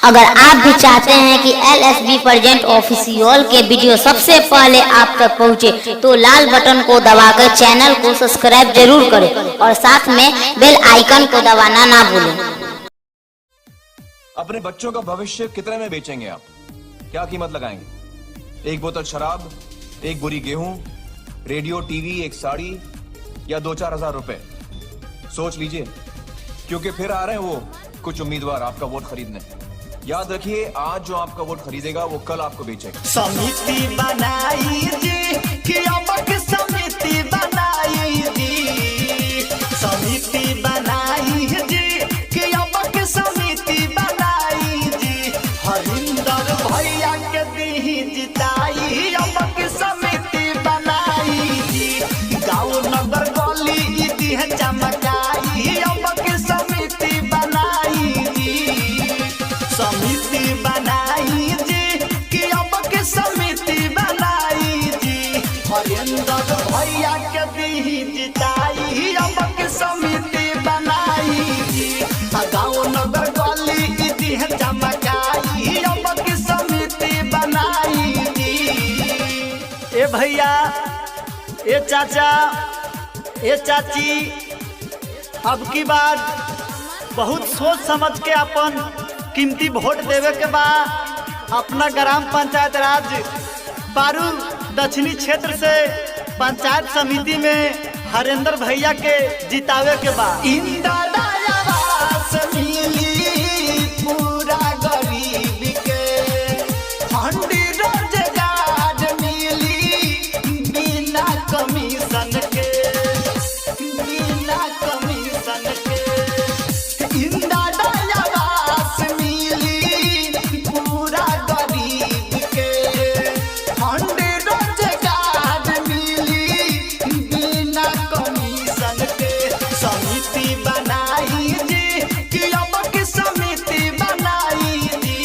अगर आप भी चाहते हैं कि LSB प्रेजेंट ऑफिशियल के वीडियो सबसे पहले आप तक पहुंचे तो लाल बटन को दबाकर चैनल को सब्सक्राइब जरूर करें और साथ में बेल आइकन को दबाना ना भूलें। अपने बच्चों का भविष्य कितने में बेचेंगे आप? क्या कीमत लगाएंगे? एक बोतल शराब, एक बोरी गेहूं, रेडियो, टीवी, एक साड़ी या 2-4 हजार रुपए? सोच लीजिए, क्योंकि फिर आ रहे हैं वो कुछ उम्मीदवार आपका वोट खरीदने। याद रखिए, आज जो आपका वोट खरीदेगा वो कल आपको बेचेगा। समिति बनाई जी कि अबक समिति बनाई जी, समिति बनाई जी कि अबक समिति बनाई जी। हरिंदर भैया के दी जिताई, अबक समिति बनाई जी। गाँव नगर गली दी चमकाई, अबक समिति बनाई जी। समिति बनाई जी कि अबक समिति बनाई जी। हरिंदर भैया के दी जिताई, अबक समिति बनाई जी। गाँव नगर गली दी चमकाई, अबक समिति बनाई जी। ए भैया, ए चाचा, ए चाची, अब की बार बहुत सोच समझ के अपन कीमती वोट देवे के बाद अपना ग्राम पंचायत राज पारू दक्षिणी क्षेत्र से पंचायत समिति में हरेंद्र भैया के जितावे के बाद इंदिरा आवास मिली पूरा गरीब के, फंड रोजगार मिली बिना कमीशन के, बिना कमीशन के। इंदिरा आवास मिली पूरा गरीब के, फंड रोजगार मिली बिना कमीशन के। समिति बनाई जी कि अबक समिति बनाई जी,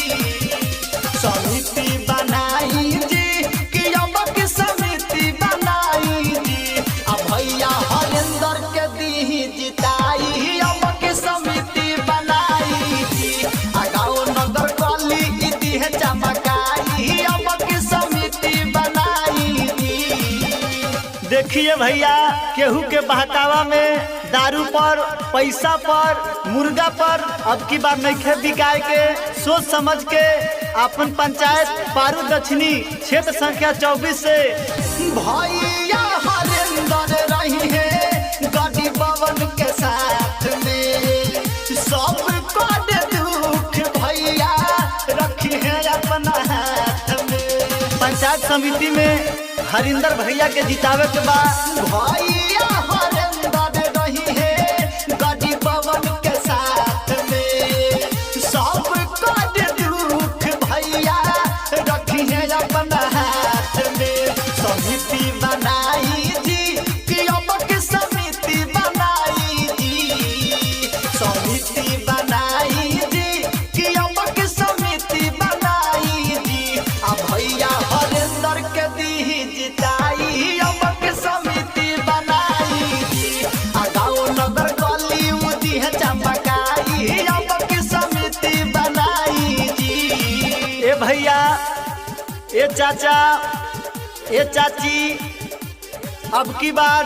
समिति बनाई जी कि अबक समिति बनाई जी। अब भैया हरेंद्र के दी जिताई, अबक समिति बनाई जी। गाँव नगर गली दी चमकाई, अबक समिति बनाई जी। देखिए भैया, केहू के बहकावा में दारू पर, पैसा पर, मुर्गा पर अब की बार नहीं बिकाए के सोच समझ के अपन पंचायत पारू दक्षिणी क्षेत्र संख्या 24 से भैया हरेंद्र रही है गरीब पवन के साथ में। सब दुख भैया रखी है अपना हाथ में। पंचायत समिति में हरिंदर भैया के जितावे के बाद भैया हरेंद्र रही है गरीब पवन के साथ में। सब दुख भैया रखी है अपना हाथ में। समिति बनाई जी कि अबक समिति बनाई जी, समिति बनाई जी कि अबक समिति बनाई जी। अब भैया हरेंद्र के दी जिताई, अबक समिति बनाई जी। गाँव नगर गली उदी चमकाई, अबक समिति बनाई जी। ए भैया, ए चाचा, ए चाची, अब की बार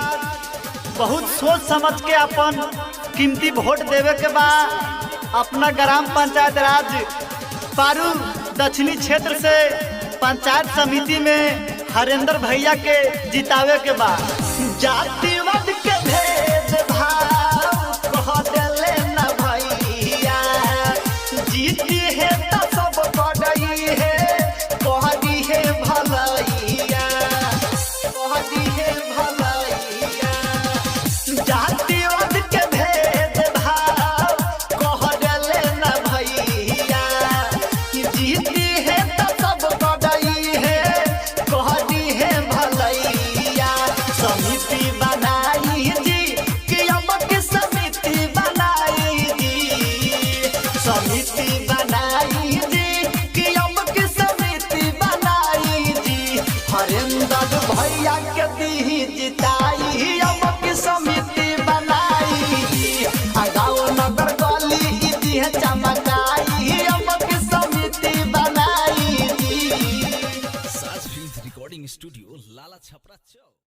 बहुत सोच समझ के अपन कीमती वोट देवे के बाद अपना ग्राम पंचायत राज पारू दक्षिणी क्षेत्र से पंचायत समिति में हरेंद्र भैया के जितावे के बाद जातिवाद के भेदभाव कह देले न भैया। जीती है तो सब बड़ई है, कह दी है भलैया, कह दी है भलैया। जातिवाद के भेदभाव कह देले न भैया। जीती है तो सब बड़ई है, कह दी है भलैया। समिति बनाई जी कि अबक समिति बनाई जी, समिति बनाई रिकॉर्डिंग स्टूडियो लाला छपरा चौक।